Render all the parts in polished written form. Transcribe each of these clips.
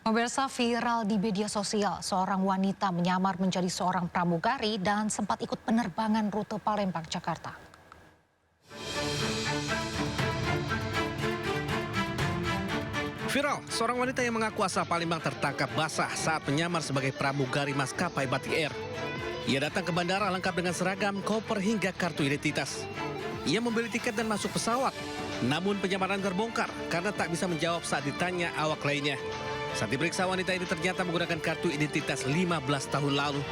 Pemirsa, viral di media sosial, seorang wanita menyamar menjadi seorang pramugari dan sempat ikut penerbangan rute Palembang, Jakarta. Viral, seorang wanita yang mengaku asal Palembang tertangkap basah saat menyamar sebagai pramugari maskapai Batik Air. Ia datang ke bandara lengkap dengan seragam, koper hingga kartu identitas. Ia membeli tiket dan masuk pesawat. Namun penyamaran terbongkar karena tak bisa menjawab saat ditanya awak lainnya. Saat diperiksa, wanita ini ternyata menggunakan kartu identitas 15 tahun lalu.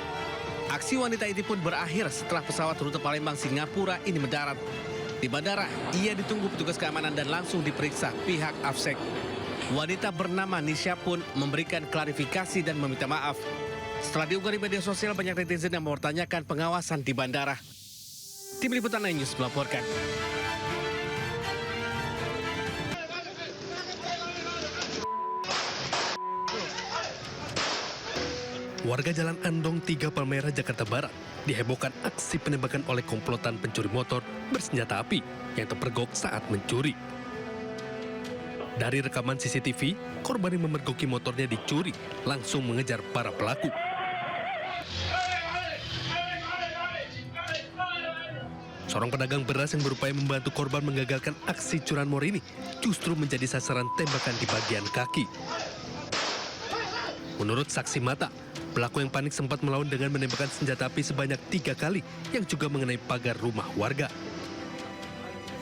Aksi wanita ini pun berakhir setelah pesawat rute Palembang Singapura ini mendarat. Di bandara, ia ditunggu petugas keamanan dan langsung diperiksa pihak Afsek. Wanita bernama Nisha pun memberikan klarifikasi dan meminta maaf. Setelah diunggah di media sosial, banyak netizen yang mempertanyakan pengawasan di bandara. Tim Liputan News melaporkan. Warga Jalan Andong 3 Palmerah, Jakarta Barat dihebohkan aksi penembakan oleh komplotan pencuri motor bersenjata api yang terpergok saat mencuri. Dari rekaman CCTV, korban yang memergoki motornya dicuri langsung mengejar para pelaku. Seorang pedagang beras yang berupaya membantu korban menggagalkan aksi curanmor ini justru menjadi sasaran tembakan di bagian kaki. Menurut saksi mata, pelaku yang panik sempat melawan dengan menembakkan senjata api sebanyak 3 kali yang juga mengenai pagar rumah warga.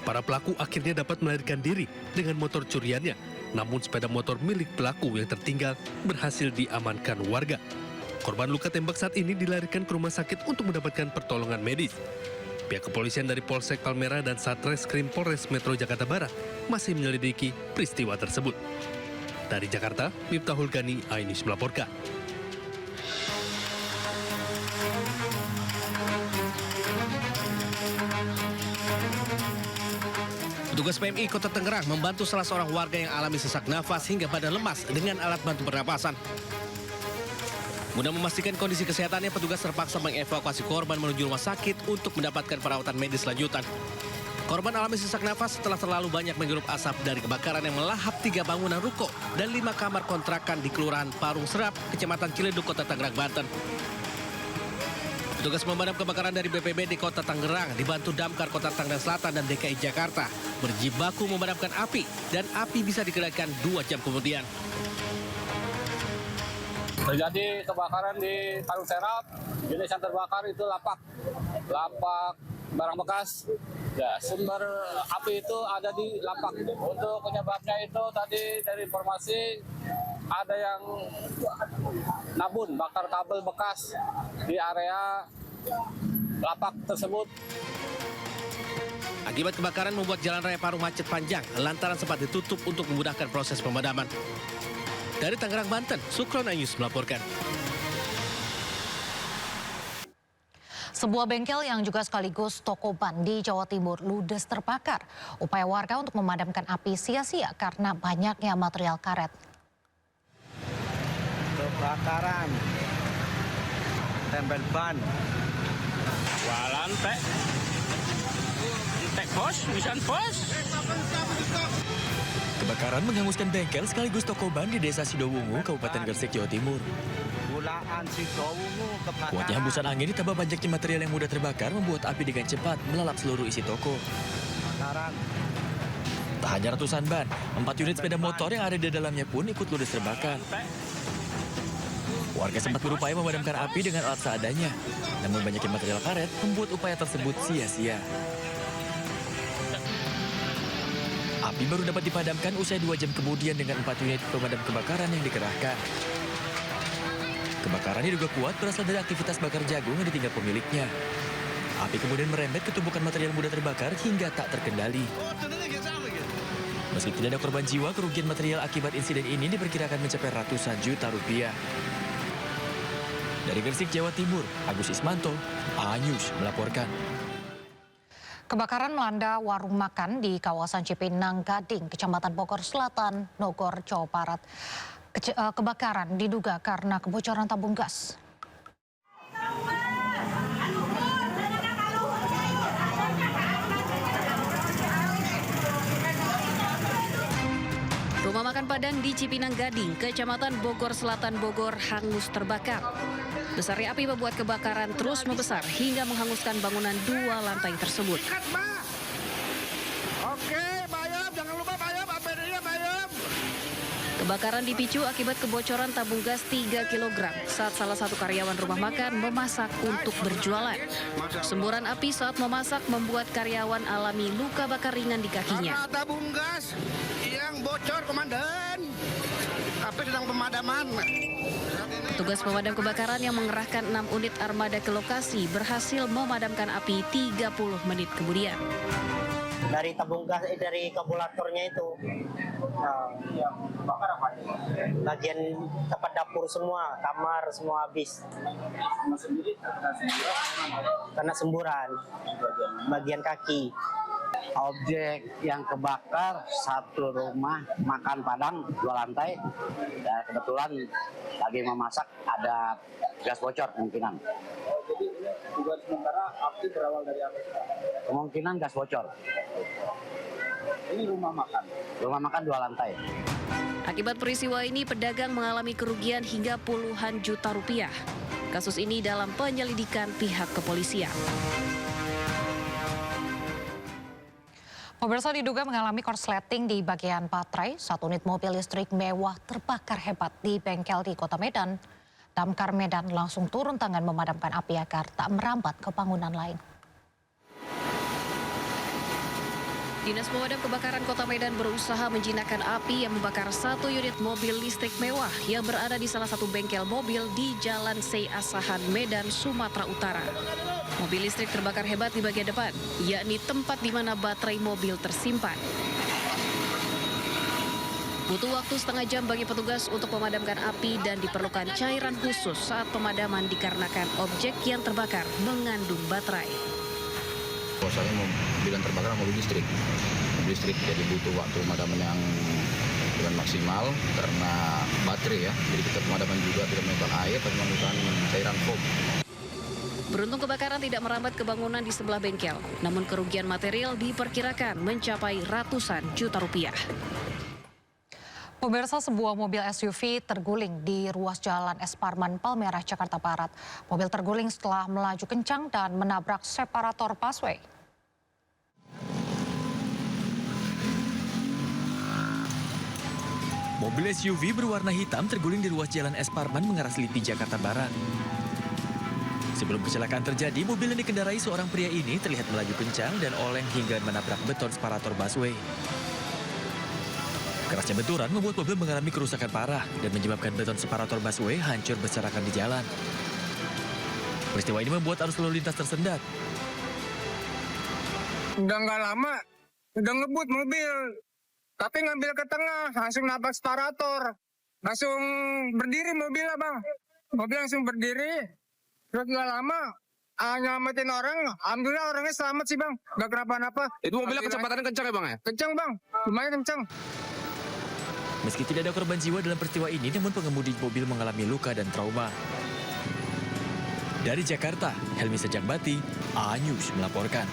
Para pelaku akhirnya dapat melarikan diri dengan motor curiannya, namun sepeda motor milik pelaku yang tertinggal berhasil diamankan warga. Korban luka tembak saat ini dilarikan ke rumah sakit untuk mendapatkan pertolongan medis. Pihak kepolisian dari Polsek Palmerah dan Satreskrim Polres Metro Jakarta Barat masih menyelidiki peristiwa tersebut. Dari Jakarta, Miftahul Gani, iNews melaporkan. Petugas PMI Kota Tangerang membantu salah seorang warga yang alami sesak nafas hingga badan lemas dengan alat bantu pernapasan. Guna memastikan kondisi kesehatannya, petugas terpaksa mengevakuasi korban menuju rumah sakit untuk mendapatkan perawatan medis lanjutan. Korban alami sesak nafas setelah terlalu banyak menghirup asap dari kebakaran yang melahap 3 bangunan ruko dan 5 kamar kontrakan di Kelurahan Parung Serap, Kecamatan Ciledug, Kota Tangerang, Banten. Petugas pemadam kebakaran dari BPBD Kota Tangerang dibantu Damkar Kota Tangerang Selatan dan DKI Jakarta berjibaku memadamkan api dan api bisa dikendalikan 2 jam kemudian. Terjadi kebakaran di Parung Serap, jenis yang terbakar itu lapak barang bekas. Ya, sumber api itu ada di lapak. Untuk penyebabnya itu tadi dari informasi ada yang nabun bakar kabel bekas di area lapak tersebut. Akibat kebakaran membuat jalan raya Parung macet panjang lantaran sempat ditutup untuk memudahkan proses pemadaman. Dari Tangerang, Banten, Sukron iNews melaporkan. Sebuah bengkel yang juga sekaligus toko ban di Jawa Timur ludes terbakar. Upaya warga untuk memadamkan api sia-sia karena banyaknya material karet. Kebakaran, tempel ban. Walan tek bos, bisa bos. Kebakaran menghanguskan bengkel sekaligus toko ban di Desa Sidowungu, Kabupaten Gresik, Jawa Timur. Bulaan Sidowungu kebakaran. Kuatnya hembusan angin ditambah banyaknya material yang mudah terbakar membuat api dengan cepat melalap seluruh isi toko. Kebakaran. Tak hanya ratusan ban, 4 unit sepeda motor yang ada di dalamnya pun ikut ludes terbakar. Warga sempat berupaya memadamkan api dengan alat seadanya, namun banyaknya material karet membuat upaya tersebut sia-sia. Api baru dapat dipadamkan usai 2 jam kemudian dengan 4 unit pemadam kebakaran yang dikerahkan. Kebakaran diduga kuat berasal dari aktivitas bakar jagung yang ditinggal pemiliknya. Api kemudian merembet ke tumpukan material mudah terbakar hingga tak terkendali. Meski tidak ada korban jiwa, kerugian material akibat insiden ini diperkirakan mencapai ratusan juta rupiah. Dari Gresik, Jawa Timur, Agus Ismanto, iNews melaporkan. Kebakaran melanda warung makan di kawasan Cipinang Gading, Kecamatan Bogor Selatan, Bogor, Jawa Barat. Kebakaran diduga karena kebocoran tabung gas. Rumah makan Kebakaran padang di Cipinang Gading, Kecamatan Bogor Selatan, Bogor, hangus terbakar. Besarnya api membuat kebakaran terus membesar hingga menghanguskan bangunan 2 lantai tersebut. Oke, bayam, jangan lupa bayam, APD-nya bayam. Kebakaran dipicu akibat kebocoran tabung gas 3 kg saat salah satu karyawan rumah makan memasak untuk berjualan. Semburan api saat memasak membuat karyawan alami luka bakar ringan di kakinya. Karena tabung gas yang bocor, komandan. Api sedang pemadaman. Petugas pemadam kebakaran yang mengerahkan 6 unit armada ke lokasi berhasil memadamkan api 30 menit kemudian. Dari tabung gas, dari kabulatornya itu. Yang bakar apa? Bagian tempat dapur semua, kamar semua habis. Kena semburan, bagian kaki. Objek yang kebakar satu rumah makan padang 2 lantai, dan kebetulan lagi memasak ada gas bocor kemungkinan. Jadi ini juga sementara api berawal dari apa? Kemungkinan gas bocor. Ini rumah makan. Rumah makan 2 lantai. Akibat peristiwa ini, pedagang mengalami kerugian hingga puluhan juta rupiah. Kasus ini dalam penyelidikan pihak kepolisian. Pemirsa diduga mengalami korsleting di bagian baterai. 1 unit mobil listrik mewah terbakar hebat di bengkel di Kota Medan. Damkar Medan langsung turun tangan memadamkan api agar tak merambat ke bangunan lain. Dinas Pemadam Kebakaran Kota Medan berusaha menjinakkan api yang membakar 1 unit mobil listrik mewah yang berada di salah satu bengkel mobil di Jalan Sei Asahan, Medan, Sumatera Utara. Mobil listrik terbakar hebat di bagian depan, yakni tempat di mana baterai mobil tersimpan. Butuh waktu setengah jam bagi petugas untuk memadamkan api dan diperlukan cairan khusus saat pemadaman dikarenakan objek yang terbakar mengandung baterai. Bahwasanya mobil yang terbakar mobil listrik. Mobil listrik jadi butuh waktu pemadaman yang dengan maksimal karena baterai ya. Jadi kita pemadaman juga tidak menggunakan air tapi menggunakan cairan foam. Beruntung kebakaran tidak merambat ke bangunan di sebelah bengkel, namun kerugian material diperkirakan mencapai ratusan juta rupiah. Pemirsa, sebuah mobil SUV terguling di ruas jalan Es Parman, Palmerah, Jakarta Barat. Mobil terguling setelah melaju kencang dan menabrak separator busway. Mobil SUV berwarna hitam terguling di ruas jalan Es Parman mengarah Selipi, Jakarta Barat. Sebelum kecelakaan terjadi, mobil yang dikendarai seorang pria ini terlihat melaju kencang dan oleng hingga menabrak beton separator busway. Kerasnya benturan membuat mobil mengalami kerusakan parah dan menyebabkan beton separator busway hancur berserakan di jalan. Peristiwa ini membuat arus lalu lintas tersendat. Udah nggak lama, udah ngebut mobil. Tapi ngambil ke tengah, langsung nabrak separator. Langsung berdiri mobil, Bang. Mobil langsung berdiri. Terus nggak lama, nyelamatin orang. Alhamdulillah orangnya selamat sih, Bang. Nggak kenapa-napa. Itu mobilnya kecepatannya kencang ya Bang ya? Kencang, Bang. Lumayan kencang. Meski tidak ada korban jiwa dalam peristiwa ini, namun pengemudi mobil mengalami luka dan trauma. Dari Jakarta, Helmi Sejangbati, A News melaporkan.